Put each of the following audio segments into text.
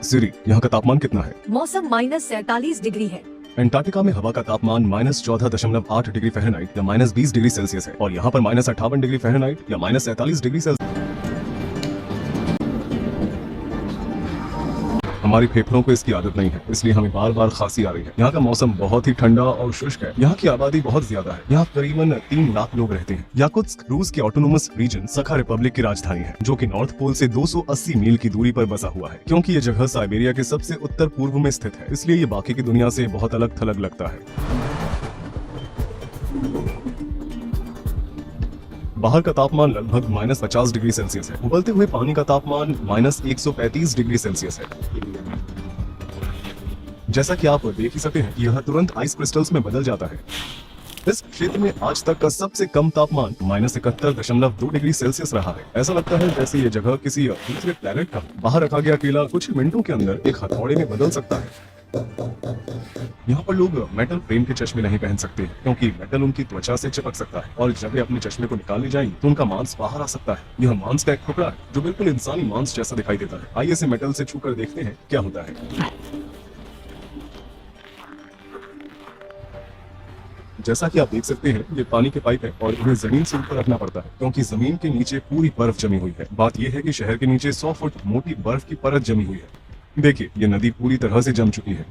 सिरी, यहाँ का तापमान कितना है? मौसम -47 डिग्री है। अंटार्कटिका में हवा का तापमान -14.8 डिग्री फ़ारेनहाइट या -20 डिग्री सेल्सियस है और यहाँ पर -58 डिग्री फ़ारेनहाइट या -47 डिग्री सेल्सियस। हमारी फेफड़ों को इसकी आदत नहीं है, इसलिए हमें बार बार खांसी आ रही है। यहाँ का मौसम बहुत ही ठंडा और शुष्क है। यहाँ की आबादी बहुत ज्यादा है। यहाँ करीबन 3 लाख लोग रहते हैं। याकुत्स्क रूस के ऑटोनोमस रीजन सखा रिपब्लिक की राजधानी है, जो कि नॉर्थ पोल से 280 मील की दूरी पर बसा हुआ है। क्योंकि ये जगह साइबेरिया के सबसे उत्तर पूर्व में स्थित है, इसलिए ये बाकी की दुनिया से बहुत अलग थलग लगता है। बाहर का तापमान लगभग -50 डिग्री सेल्सियस है। उबलते हुए पानी का तापमान -135 डिग्री सेल्सियस है। जैसा कि आप देख ही सकते हैं, यह तुरंत आइस क्रिस्टल्स में बदल जाता है। इस क्षेत्र में आज तक का सबसे कम तापमान -71.2 डिग्री सेल्सियस रहा है। ऐसा लगता है जैसे ये जगह किसी दूसरे प्लेनेट का बाहर रखा गया केला कुछ मिनटों के अंदर एक हथौड़े में बदल सकता है। यहाँ पर लोग मेटल फ्रेम के चश्मे नहीं पहन सकते क्योंकि मेटल उनकी त्वचा से चिपक सकता है और जब वे अपने चश्मे को निकालने जाएंगे तो उनका मांस बाहर आ सकता है। यह मांस का एक टुकड़ा है जो बिल्कुल इंसानी मांस जैसा दिखाई देता है। आइए इसे मेटल से छूकर देखते हैं क्या होता है। जैसा कि आप देख सकते हैं, ये पानी के पाइप है और इन्हें जमीन से ऊपर रखना पड़ता है क्योंकि जमीन के नीचे पूरी बर्फ जमी हुई है। बात यह है कि शहर के नीचे 100 फुट मोटी बर्फ की परत जमी हुई है। देखिए, ये नदी पूरी तरह से जम चुकी है।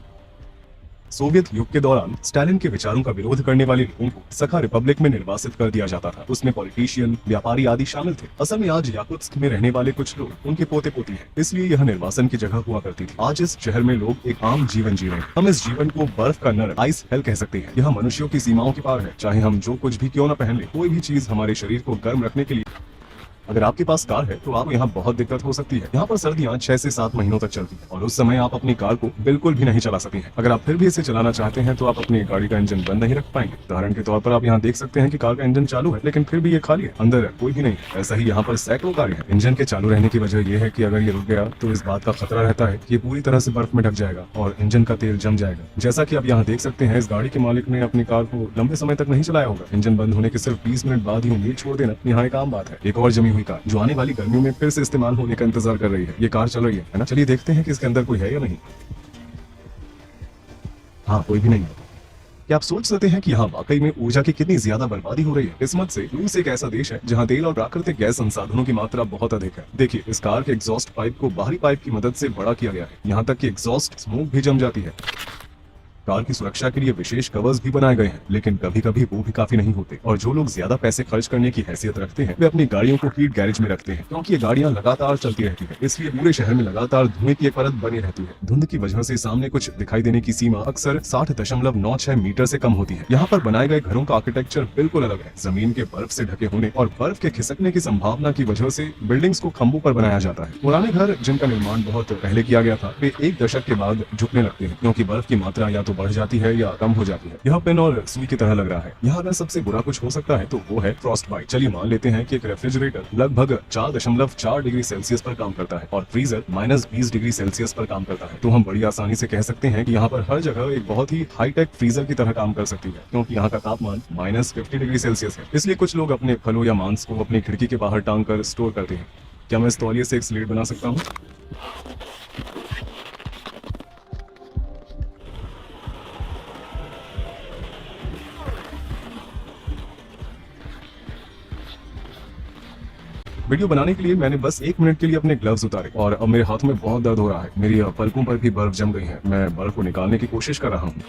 सोवियत युग के दौरान स्टालिन के विचारों का विरोध करने वाले लोगों को सखा रिपब्लिक में निर्वासित कर दिया जाता था। उसमें पॉलिटिशियन, व्यापारी आदि शामिल थे। असल में आज याकुत्स्क में रहने वाले कुछ लोग उनके पोते पोती हैं, इसलिए यह निर्वासन की जगह हुआ करती थी। आज इस शहर में लोग एक आम जीवन जी रहे हैं। हम इस जीवन को बर्फ का नर, आइस हेल कह सकते हैं। यह मनुष्यों की सीमाओं के पार है। चाहे हम जो कुछ भी क्यों न पहन ले, कोई भी चीज हमारे शरीर को गर्म रखने के लिए। अगर आपके पास कार है तो आप यहाँ बहुत दिक्कत हो सकती है। यहाँ पर सर्दियाँ 6 से 7 महीनों तक चलती है और उस समय आप अपनी कार को बिल्कुल भी नहीं चला सकते हैं। अगर आप फिर भी इसे चलाना चाहते हैं तो आप अपनी गाड़ी का इंजन बंद नहीं रख पाएंगे। उदाहरण के तौर पर आप यहाँ देख सकते हैं कि कार का इंजन चालू है लेकिन फिर भी ये खाली है, अंदर कोई भी नहीं है। ऐसा ही यहाँ पर सैकड़ों कारें हैं। इंजन के चालू रहने की वजह यह है कि अगर ये रुक गया तो इस बात का खतरा रहता है कि ये पूरी तरह से बर्फ में ढक जाएगा और इंजन का तेल जम जाएगा। जैसा कि आप यहाँ देख सकते हैं, इस गाड़ी के मालिक ने अपनी कार को लंबे समय तक नहीं चलाया होगा। इंजन बंद होने के सिर्फ 20 मिनट बाद ही उम्मीद छोड़ देना यहाँ एक आम बात है। एक और जमी हुई कार जो आने वाली गर्मियों में फिर से इस्तेमाल होने का इंतजार कर रही है। ये कार चल रही है ना? चलिए देखते हैं कि इसके अंदर कोई है या नहीं। हाँ, कोई भी नहीं है। क्या आप सोच सकते हैं कि यहाँ वाकई में ऊर्जा की कितनी ज्यादा बर्बादी हो रही है? किस्मत से रूस एक ऐसा देश है जहाँ तेल और प्राकृतिक गैस संसाधनों की मात्रा बहुत अधिक है। देखिए, इस कार के एग्जॉस्ट पाइप को बाहरी पाइप की मदद से बड़ा किया गया है। यहाँ तक कि एग्जॉस्ट स्मोक भी जम जाती है। कार की सुरक्षा के लिए विशेष कवर्स भी बनाए गए हैं, लेकिन कभी कभी वो भी काफी नहीं होते और जो लोग ज्यादा पैसे खर्च करने की हैसियत रखते हैं वे अपनी गाड़ियों को हीट गैरेज में रखते हैं क्योंकि ये गाड़ियां लगातार चलती रहती है, इसलिए पूरे शहर में लगातार धुएं की एक परत बनी रहती है। धुंध की वजह से सामने कुछ दिखाई देने की सीमा अक्सर 60.96 मीटर से कम होती है। यहाँ पर बनाए गए घरों का आर्किटेक्चर बिल्कुल अलग है। जमीन के बर्फ से ढके होने और बर्फ के खिसकने की संभावना की वजह से बिल्डिंग्स को खंभों पर बनाया जाता है। पुराने घर जिनका निर्माण बहुत पहले किया गया था, वे एक दशक के बाद झुकने लगते हैं क्योंकि बर्फ की मात्रा या तो बढ़ जाती है या कम हो जाती है। यह पेन और सुई की तरह लग रहा है। यहाँ अगर सबसे बुरा कुछ हो सकता है तो वो है फ्रॉस्ट बाइट। चलिए मान लेते हैं कि एक रेफ्रिजरेटर लगभग 4.4 डिग्री सेल्सियस पर काम करता है और फ्रीजर -20 डिग्री सेल्सियस पर काम करता है, तो हम बड़ी आसानी से कह सकते हैं कि यहाँ पर हर जगह एक बहुत ही हाईटेक फ्रीजर की तरह काम कर सकती है क्योंकि यहाँ का तापमान -50 डिग्री सेल्सियस है। इसलिए कुछ लोग अपने फलों या मांस को अपनी खिड़की के बाहर टांग कर स्टोर करते हैं। क्या मैं इस तौलिए से एक स्लेट बना सकता हूँ? वीडियो बनाने के लिए मैंने बस 1 मिनट के लिए अपने ग्लव्स उतारे और अब मेरे हाथों में बहुत दर्द हो रहा है। मेरी पलकों पर भी बर्फ जम गई है। मैं बर्फ को निकालने की कोशिश कर रहा हूँ।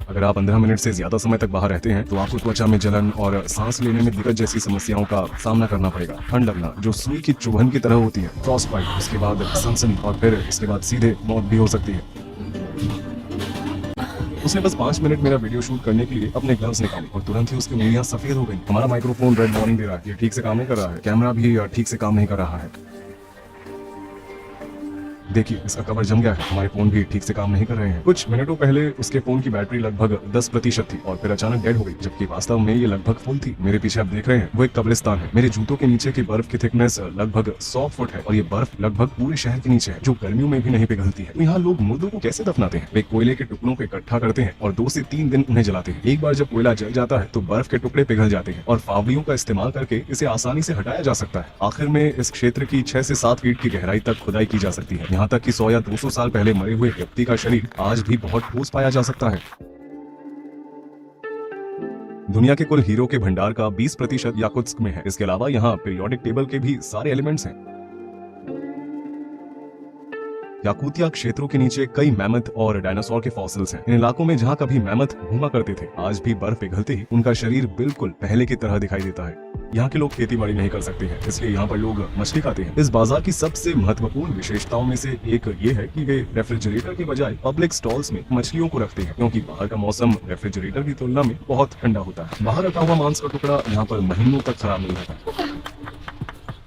अगर आप 15 मिनट से ज्यादा समय तक बाहर रहते हैं तो आपको त्वचा में जलन और सांस लेने में दिक्कत जैसी समस्याओं का सामना करना पड़ेगा। ठंड लगना जो सुई की चुभन की तरह होती है, फ्रॉस्ट बाइट, उसके बाद सनसनी और फिर इसके बाद सीधे मौत भी हो सकती है। उसने बस 5 मिनट मेरा वीडियो शूट करने के लिए अपने ग्लव्स निकाले और तुरंत ही उसकी उंगलियां सफेद हो गई। हमारा माइक्रोफोन रेड वार्निंग दे रहा है, ये ठीक से काम नहीं कर रहा है। कैमरा भी ठीक से काम नहीं कर रहा है। देखिए, इसका कवर जम गया है। हमारे फोन भी ठीक से काम नहीं कर रहे हैं। कुछ मिनटों पहले उसके फोन की बैटरी लगभग 10% थी और फिर अचानक डेड हो गई, जबकि वास्तव में ये लगभग फुल थी। मेरे पीछे आप देख रहे हैं वो एक कब्रिस्तान है। मेरे जूतों के नीचे की बर्फ की थिकनेस लगभग 100 फुट है और ये बर्फ लगभग पूरे शहर के नीचे है जो गर्मियों में भी नहीं पिघलती है। तो यहाँ लोग मुर्दों को कैसे दफनाते हैं? वे कोयले के टुकड़ों को इकट्ठा करते हैं और 2 से 3 दिन उन्हें जलाते हैं। एक बार जब कोयला जल जाता है तो बर्फ के टुकड़े पिघल जाते हैं और फावड़ियों का इस्तेमाल करके इसे आसानी से हटाया जा सकता है। आखिर में इस क्षेत्र की 6 से 7 फीट की गहराई तक खुदाई की जा सकती है। यहाँ तक कि 100 या 200 साल पहले मरे हुए व्यक्ति का शरीर आज भी बहुत ठोस पाया जा सकता है। दुनिया के कुल हीरो के भंडार का 20% याकुत्स्क में है। इसके अलावा यहाँ पीरियोडिक टेबल के भी सारे एलिमेंट्स हैं। याकुतिया क्षेत्रों के नीचे कई मैमथ और डायनासोर के फॉसिल्स हैं। इन इलाकों में जहाँ कभी मैमथ घूमा करते थे, आज भी बर्फ पिघलते ही उनका शरीर बिल्कुल पहले की तरह दिखाई देता है। यहाँ के लोग खेती बाड़ी नहीं कर सकते हैं, इसलिए यहाँ पर लोग मछली खाते हैं। इस बाजार की सबसे महत्वपूर्ण विशेषताओं में से एक ये है कि वे रेफ्रिजरेटर के बजाय पब्लिक स्टॉल्स में मछलियों को रखते हैं, क्योंकि बाहर का मौसम रेफ्रिजरेटर की तुलना में बहुत ठंडा होता है। बाहर रखा हुआ मांस का टुकड़ा यहाँ पर महीनों तक खराब नहीं होता।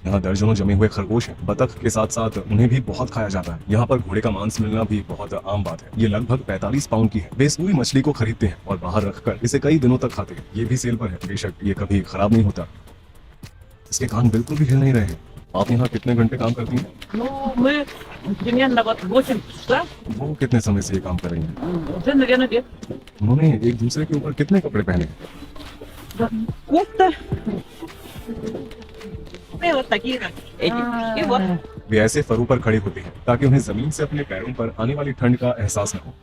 यहाँ दर्जनों जमे हुए खरगोश हैं। बतख के साथ साथ उन्हें भी बहुत खाया जाता है। यहाँ पर घोड़े का मांस मिलना भी बहुत आम बात है। ये लगभग 45 पाउंड की है। वे इस पूरी मछली को खरीदते हैं और बाहर रखकर इसे कई दिनों तक खाते हैं। ये भी सेल पर है। बेशक ये कभी खराब नहीं होता। इसके कान बिल्कुल भी हिल नहीं रहे हैं। आप यहाँ कितने घंटे काम करती हैं? Ну, мы примерно вот 8 часов, वो कितने समय से ये काम कर रही हैं? уже, наверное, лет. उन्होंने एक दूसरे के ऊपर कितने कपड़े पहने हैं? Кофта. И вот такие вот эти. И вот. वे ऐसे फरों पर खड़े होते हैं ताकि उन्हें जमीन से अपने पैरों पर आने वाली ठंड का एहसास न हो।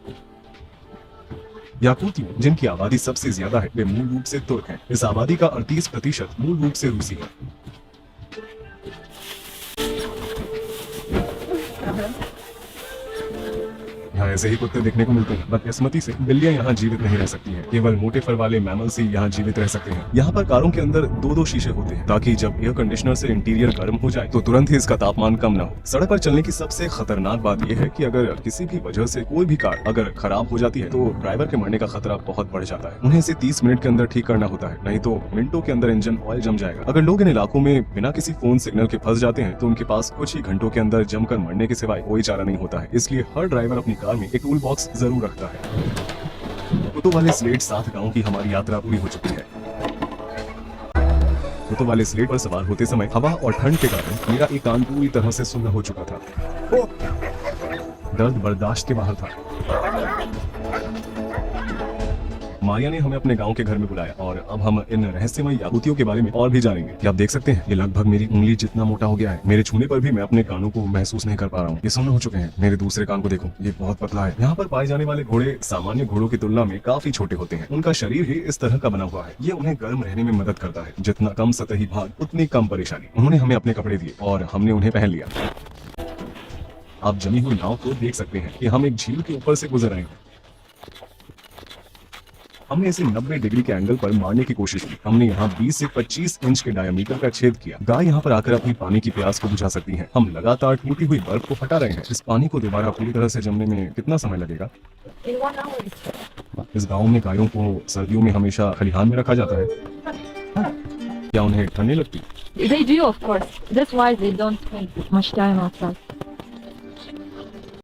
याकूतियों, जिनकी आबादी सबसे ज्यादा है, वे मूल रूप से तुर्क हैं। इस आबादी का 38% मूल रूप से रूसी है। यहाँ ऐसे ही कुत्ते देखने को मिलते हैं। बदकिस्मती से बिल्लियां यहाँ जीवित नहीं रह सकती हैं। केवल मोटे फर वाले मैमल्स ही यहाँ जीवित रह सकते हैं। यहाँ पर कारों के अंदर 2-2 शीशे होते हैं ताकि जब एयर कंडीशनर से इंटीरियर गर्म हो जाए तो तुरंत ही इसका तापमान कम न हो। सड़क पर चलने की सबसे खतरनाक बात यह है कि अगर किसी भी वजह से कोई भी कार अगर खराब हो जाती है तो ड्राइवर के मरने का खतरा बहुत बढ़ जाता है। उन्हें इसे 30 मिनट के अंदर ठीक करना होता है, नहीं तो मिनटों के अंदर इंजन ऑयल जम जाएगा। अगर लोग इन इलाकों में बिना किसी फोन सिग्नल के फंस जाते हैं तो उनके पास कुछ ही घंटों के अंदर जमकर मरने के सिवाय कोई चारा नहीं होता है। इसलिए हर ड्राइवर अपनी कार में एक टूल बॉक्स जरूर रखता है। कुतुब वाले स्लेट 7 गांव की हमारी यात्रा पूरी हो चुकी है। कुतुब वाले स्लेट पर सवार होते समय हवा और ठंड के कारण मेरा एक कान पूरी तरह से सुन्न हो चुका था। दर्द बर्दाश्त के बाहर था। मारिया ने हमें अपने गांव के घर में बुलाया और अब हम इन रहस्यमय याकूतियों के बारे में और भी जानेंगे। क्या आप देख सकते हैं, ये लगभग मेरी उंगली जितना मोटा हो गया है। मेरे छूने पर भी मैं अपने कानों को महसूस नहीं कर पा रहा हूँ। ये सुन्न हो चुके हैं। मेरे दूसरे कान को देखो, ये बहुत पतला है। यहाँ पर पाए जाने वाले घोड़े सामान्य घोड़ों की तुलना में काफी छोटे होते हैं। उनका शरीर ही इस तरह का बना हुआ है। ये उन्हें गर्म रहने में मदद करता है। जितना कम सतही भाग उतनी कम परेशानी। उन्होंने हमें अपने कपड़े दिए और हमने उन्हें पहन लिया। आप जमी हुई नाव को देख सकते हैं कि हम एक झील के ऊपर से गुजर रहे हैं। हमने इसे 90 डिग्री के एंगल पर मारने की कोशिश की। हमने यहाँ 20 से 25 इंच के डायमीटर का छेद किया। गाय यहाँ पर आकर अपनी पानी की प्यास को बुझा सकती है। हम लगातार टूटी हुई बर्फ को हटा रहे हैं। इस पानी को दोबारा पूरी तरह से जमने में कितना समय लगेगा? In 1 hour. इस गांव में गायों को सर्दियों में हमेशा खलिहान में रखा जाता है। क्या उन्हें ठंड नहीं लगती? They do, of course. That's why they don't spend much time outside.